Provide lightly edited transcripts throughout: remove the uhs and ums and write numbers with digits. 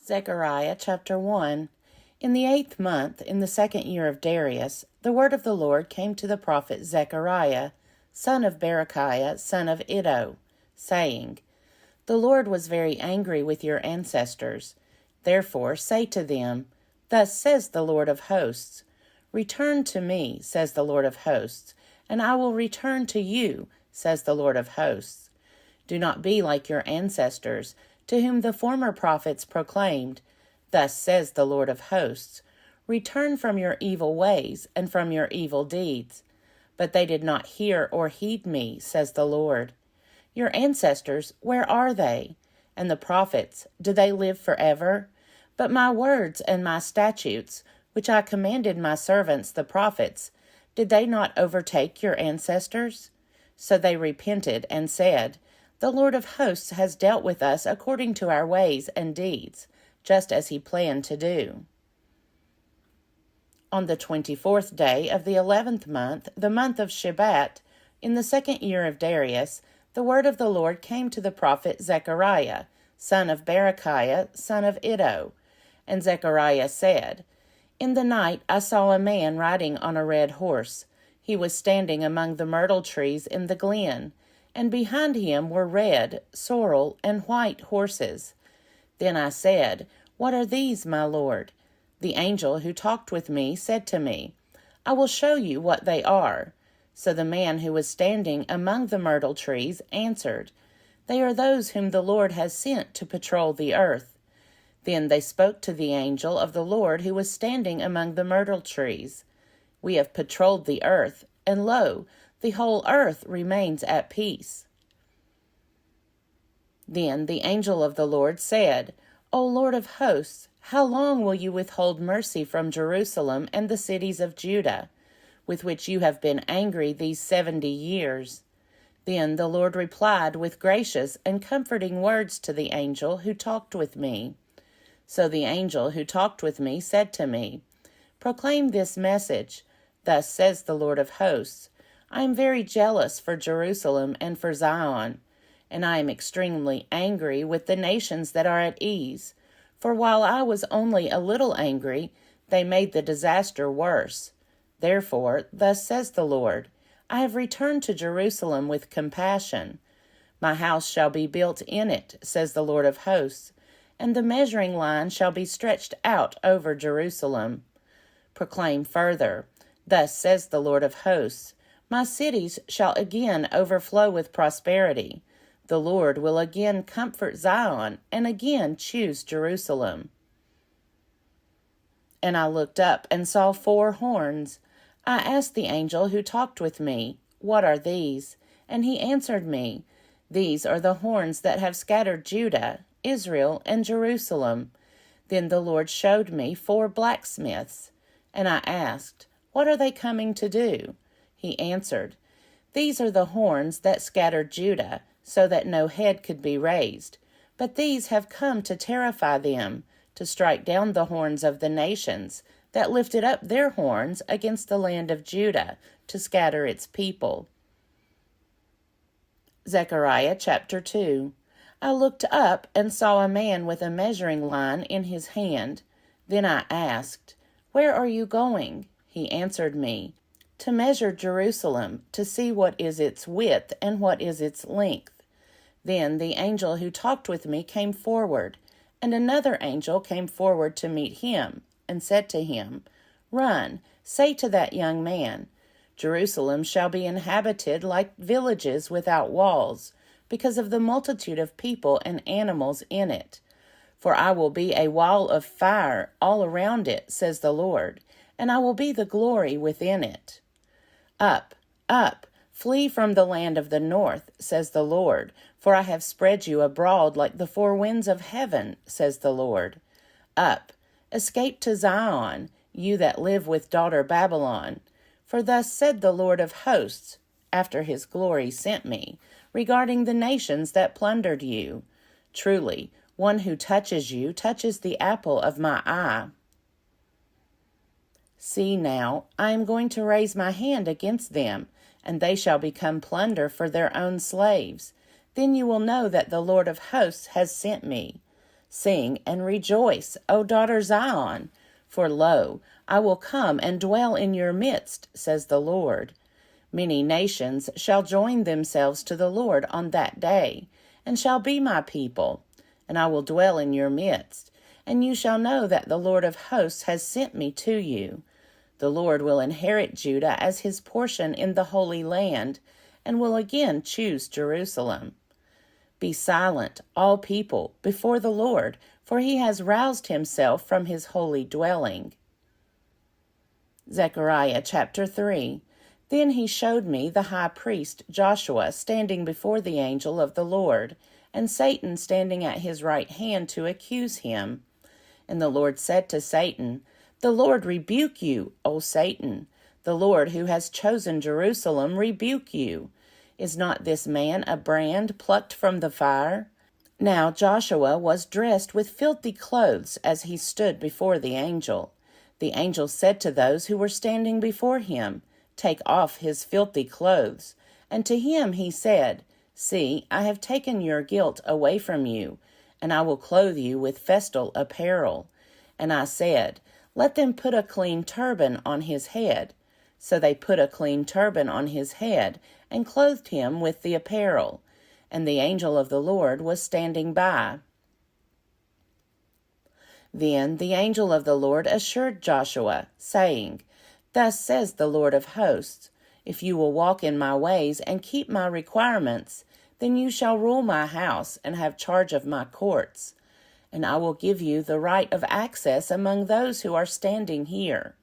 Zechariah chapter 1. In the 8th month, in the 2nd year of Darius, the word of the Lord came to the prophet Zechariah, son of Berechiah, son of Iddo, saying, The Lord was very angry with your ancestors. Therefore say to them, Thus says the Lord of hosts, Return to me, says the Lord of hosts, and I will return to you, says the Lord of hosts. Do not be like your ancestors, to whom the former prophets proclaimed, Thus says the Lord of hosts, Return from your evil ways and from your evil deeds. But they did not hear or heed me, says the Lord. Your ancestors, where are they? And the prophets, do they live forever? But my words and my statutes, which I commanded my servants the prophets, did they not overtake your ancestors? So they repented and said, The Lord of hosts has dealt with us according to our ways and deeds, just as he planned to do. On the 24th day of the 11th month, the month of Shebat, in the 2nd year of Darius, the word of the Lord came to the prophet Zechariah, son of Berechiah, son of Iddo. And Zechariah said, In the night I saw a man riding on a red horse. He was standing among the myrtle trees in the glen, and behind him were red, sorrel, and white horses. Then I said, What are these, my Lord? The angel who talked with me said to me, I will show you what they are. So the man who was standing among the myrtle trees answered, They are those whom the Lord has sent to patrol the earth. Then they spoke to the angel of the Lord who was standing among the myrtle trees. We have patrolled the earth, and lo, the whole earth remains at peace. Then the angel of the Lord said, O Lord of hosts, how long will you withhold mercy from Jerusalem and the cities of Judah, with which you have been angry these 70 years? Then the Lord replied with gracious and comforting words to the angel who talked with me. So the angel who talked with me said to me, Proclaim this message. Thus says the Lord of hosts, I am very jealous for Jerusalem and for Zion, and I am extremely angry with the nations that are at ease. For while I was only a little angry, they made the disaster worse. Therefore, thus says the Lord, I have returned to Jerusalem with compassion. My house shall be built in it, says the Lord of hosts, and the measuring line shall be stretched out over Jerusalem. Proclaim further, Thus says the Lord of hosts, My cities shall again overflow with prosperity. The Lord will again comfort Zion and again choose Jerusalem. And I looked up and saw 4 horns. I asked the angel who talked with me, What are these? And he answered me, These are the horns that have scattered Judah, Israel, and Jerusalem. Then the Lord showed me 4 blacksmiths. And I asked, What are they coming to do? He answered, These are the horns that scattered Judah, so that no head could be raised. But these have come to terrify them, to strike down the horns of the nations that lifted up their horns against the land of Judah, to scatter its people. Zechariah chapter 2. I looked up and saw a man with a measuring line in his hand. Then I asked, Where are you going? He answered me, To measure Jerusalem, to see what is its width and what is its length. Then the angel who talked with me came forward, and another angel came forward to meet him, and said to him, Run, say to that young man, Jerusalem shall be inhabited like villages without walls, because of the multitude of people and animals in it. For I will be a wall of fire all around it, says the Lord, and I will be the glory within it. Up, up, flee from the land of the north, says the Lord, for I have spread you abroad like the 4 winds of heaven, says the Lord. Up, escape to Zion, you that live with daughter Babylon. For thus said the Lord of hosts, after his glory sent me, regarding the nations that plundered you. Truly, one who touches you touches the apple of my eye. See now, I am going to raise my hand against them, and they shall become plunder for their own slaves. Then you will know that the Lord of hosts has sent me. Sing and rejoice, O daughter Zion, for lo, I will come and dwell in your midst, says the Lord. Many nations shall join themselves to the Lord on that day, and shall be my people, and I will dwell in your midst. And you shall know that the Lord of hosts has sent me to you. The Lord will inherit Judah as his portion in the Holy Land, and will again choose Jerusalem. Be silent, all people, before the Lord, for he has roused himself from his holy dwelling. Zechariah chapter 3. Then he showed me the high priest Joshua standing before the angel of the Lord, and Satan standing at his right hand to accuse him. And the Lord said to Satan, The Lord rebuke you, O Satan. The Lord who has chosen Jerusalem rebuke you. Is not this man a brand plucked from the fire? Now Joshua was dressed with filthy clothes as he stood before the angel. The angel said to those who were standing before him, Take off his filthy clothes. And to him he said, See, I have taken your guilt away from you, and I will clothe you with festal apparel. And I said, Let them put a clean turban on his head. So they put a clean turban on his head, and clothed him with the apparel. And the angel of the Lord was standing by. Then the angel of the Lord assured Joshua, saying, Thus says the Lord of hosts, If you will walk in my ways and keep my requirements, then you shall rule my house and have charge of my courts. And I will give you the right of access among those who are standing here.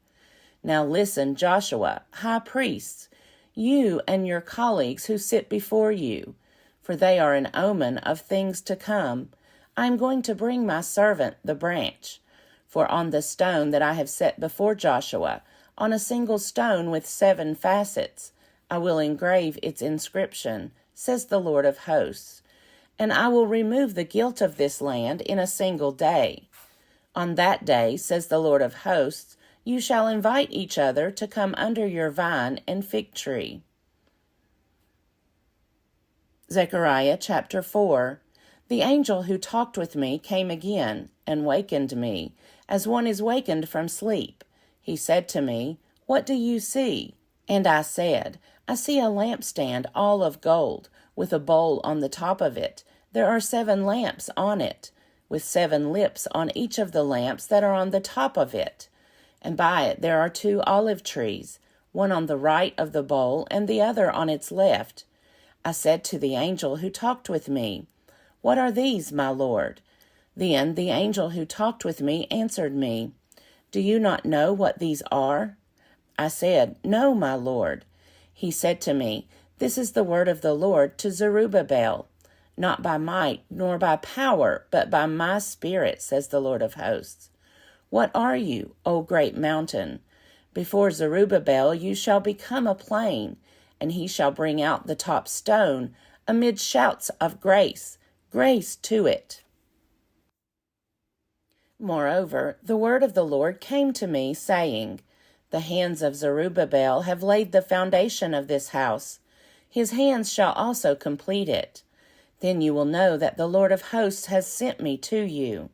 Now listen, Joshua, high priests, you and your colleagues who sit before you, for they are an omen of things to come. I am going to bring my servant, the branch. For on the stone that I have set before Joshua, on a single stone with 7 facets, I will engrave its inscription, says the Lord of hosts. And I will remove the guilt of this land in a single day. On that day, says the Lord of hosts, you shall invite each other to come under your vine and fig tree. Zechariah chapter 4. The angel who talked with me came again and wakened me, as one is wakened from sleep. He said to me, What do you see? And I said, I see a lampstand all of gold, with a bowl on the top of it. There are 7 lamps on it, with 7 lips on each of the lamps that are on the top of it. And by it there are 2 olive trees, one on the right of the bowl and the other on its left. I said to the angel who talked with me, What are these, my Lord? Then the angel who talked with me answered me, Do you not know what these are? I said, No, my Lord. He said to me, This is the word of the Lord to Zerubbabel. Not by might nor by power, but by my spirit, says the Lord of hosts. What are you, O great mountain? Before Zerubbabel you shall become a plain, and he shall bring out the top stone amid shouts of grace, grace to it. Moreover, the word of the Lord came to me, saying, The hands of Zerubbabel have laid the foundation of this house. His hands shall also complete it. Then you will know that the Lord of hosts has sent me to you.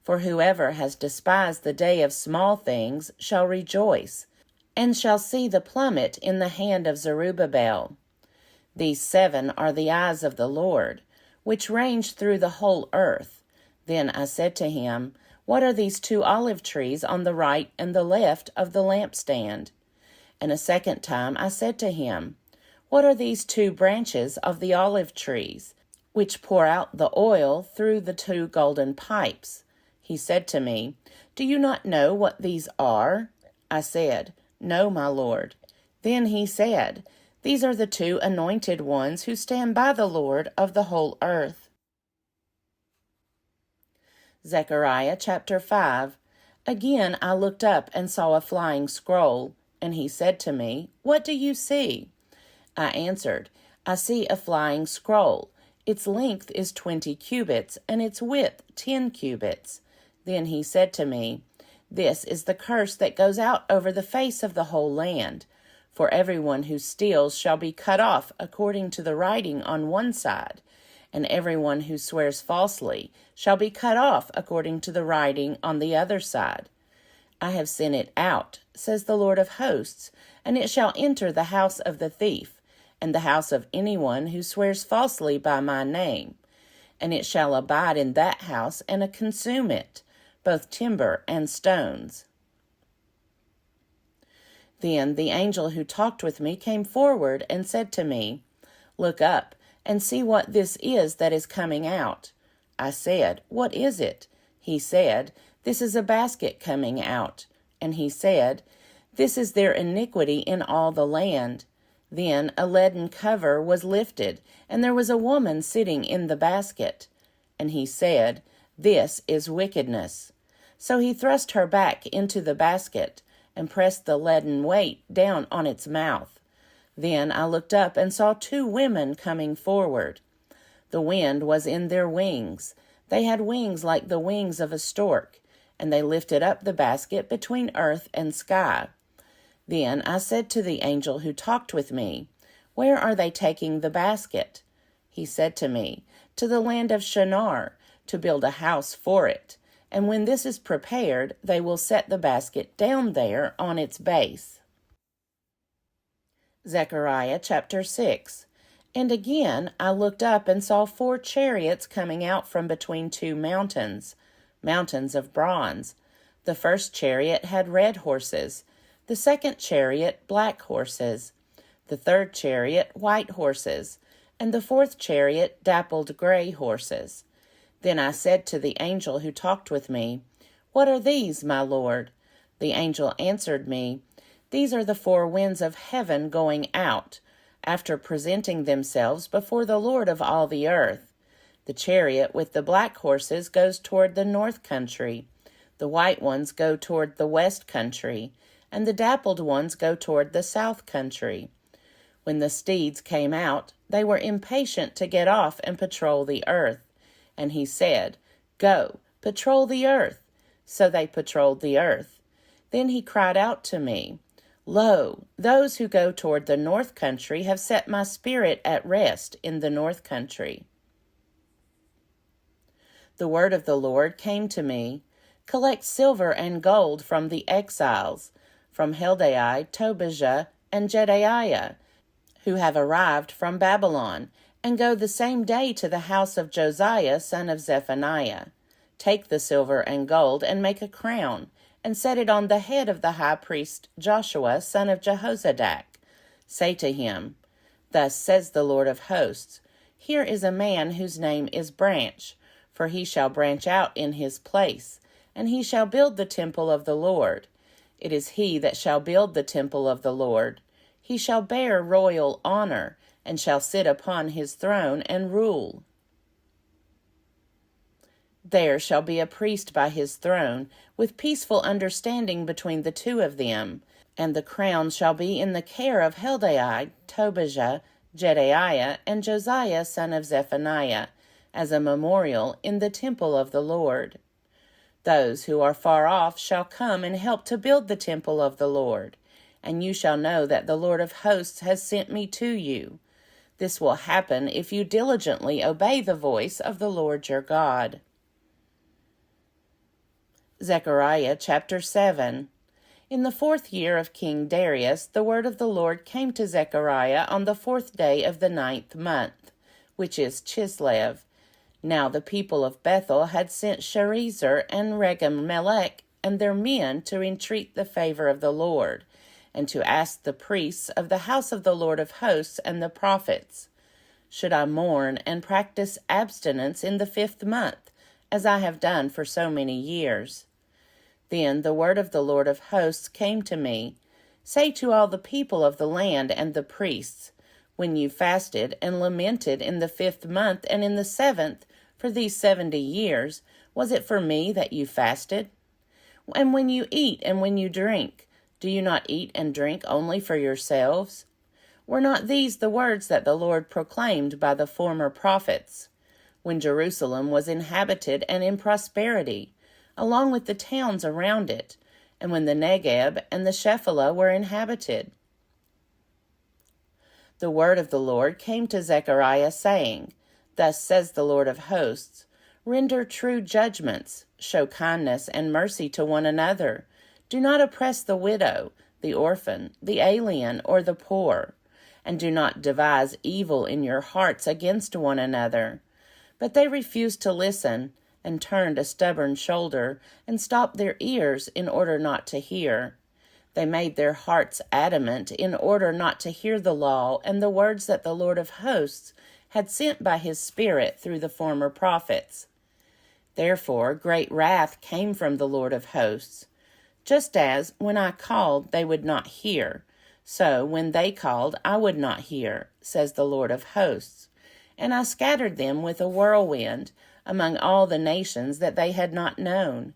For whoever has despised the day of small things shall rejoice, and shall see the plummet in the hand of Zerubbabel. These 7 are the eyes of the Lord, which range through the whole earth. Then I said to him, What are these 2 olive trees on the right and the left of the lampstand? And a second time I said to him, What are these 2 branches of the olive trees, which pour out the oil through the 2 golden pipes? He said to me, Do you not know what these are? I said, No, my Lord. Then he said, These are the 2 anointed ones who stand by the Lord of the whole earth. Zechariah chapter 5. Again I looked up and saw a flying scroll, and he said to me, What do you see? I answered, I see a flying scroll. Its length is 20 cubits, and its width 10 cubits. Then he said to me, This is the curse that goes out over the face of the whole land. For everyone who steals shall be cut off according to the writing on one side, and everyone who swears falsely shall be cut off according to the writing on the other side. I have sent it out, says the Lord of hosts, and it shall enter the house of the thief, and the house of anyone who swears falsely by my name. And it shall abide in that house and consume it, both timber and stones. Then the angel who talked with me came forward and said to me, Look up and see what this is that is coming out. I said, What is it? He said, This is a basket coming out. And he said, This is their iniquity in all the land. Then a leaden cover was lifted, and there was a woman sitting in the basket. And he said, This is wickedness. So he thrust her back into the basket, and pressed the leaden weight down on its mouth. Then I looked up and saw 2 women coming forward. The wind was in their wings. They had wings like the wings of a stork, and they lifted up the basket between earth and sky. Then I said to the angel who talked with me, Where are they taking the basket? He said to me, To the land of Shinar, to build a house for it. And when this is prepared, they will set the basket down there on its base. Zechariah chapter 6. And again I looked up and saw 4 chariots coming out from between 2 mountains, mountains of bronze. The first chariot had red horses, the second chariot black horses, the third chariot white horses, and the fourth chariot dappled gray horses. Then I said to the angel who talked with me, What are these, my Lord? The angel answered me, These are the 4 winds of heaven going out, after presenting themselves before the Lord of all the earth. The chariot with the black horses goes toward the north country, the white ones go toward the west country, and the dappled ones go toward the south country. When the steeds came out, they were impatient to get off and patrol the earth. And he said, Go, patrol the earth. So they patrolled the earth. Then he cried out to me, Lo, those who go toward the north country have set my spirit at rest in the north country. The word of the Lord came to me, Collect silver and gold from the exiles, from Heldai, Tobijah, and Jedaiah, who have arrived from Babylon, and go the same day to the house of Josiah, son of Zephaniah. Take the silver and gold, and make a crown, and set it on the head of the high priest Joshua, son of Jehozadak. Say to him, Thus says the Lord of hosts, Here is a man whose name is Branch, for he shall branch out in his place, and he shall build the temple of the Lord. It is he that shall build the temple of the Lord. He shall bear royal honor, and shall sit upon his throne and rule. There shall be a priest by his throne, with peaceful understanding between the 2 of them, and the crown shall be in the care of Heldai, Tobijah, Jedaiah, and Josiah son of Zephaniah, as a memorial in the temple of the Lord. Those who are far off shall come and help to build the temple of the Lord, and you shall know that the Lord of hosts has sent me to you. This will happen if you diligently obey the voice of the Lord your God. Zechariah chapter 7. In the 4th year of King Darius, the word of the Lord came to Zechariah on the 4th day of the 9th month, which is Chislev. Now the people of Bethel had sent Sharezer and Regem-melech and their men to entreat the favor of the Lord, and to ask the priests of the house of the Lord of hosts and the prophets, Should I mourn and practice abstinence in the 5th month, as I have done for so many years? Then the word of the Lord of hosts came to me, Say to all the people of the land and the priests, When you fasted and lamented in the 5th month and in the 7th for these 70 years, was it for me that you fasted? And when you eat and when you drink, do you not eat and drink only for yourselves? Were not these the words that the Lord proclaimed by the former prophets, when Jerusalem was inhabited and in prosperity, along with the towns around it, and when the Negeb and the Shephelah were inhabited? The word of the Lord came to Zechariah, saying, Thus says the Lord of hosts, render true judgments, show kindness and mercy to one another. Do not oppress the widow, the orphan, the alien, or the poor, and do not devise evil in your hearts against one another. But they refused to listen, and turned a stubborn shoulder, and stopped their ears in order not to hear. They made their hearts adamant in order not to hear the law and the words that the Lord of hosts had sent by his Spirit through the former prophets. Therefore great wrath came from the Lord of hosts. Just as, when I called, they would not hear, so when they called, I would not hear, says the Lord of hosts. And I scattered them with a whirlwind among all the nations that they had not known.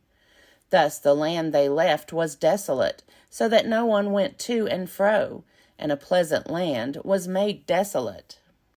Thus the land they left was desolate, so that no one went to and fro, and a pleasant land was made desolate.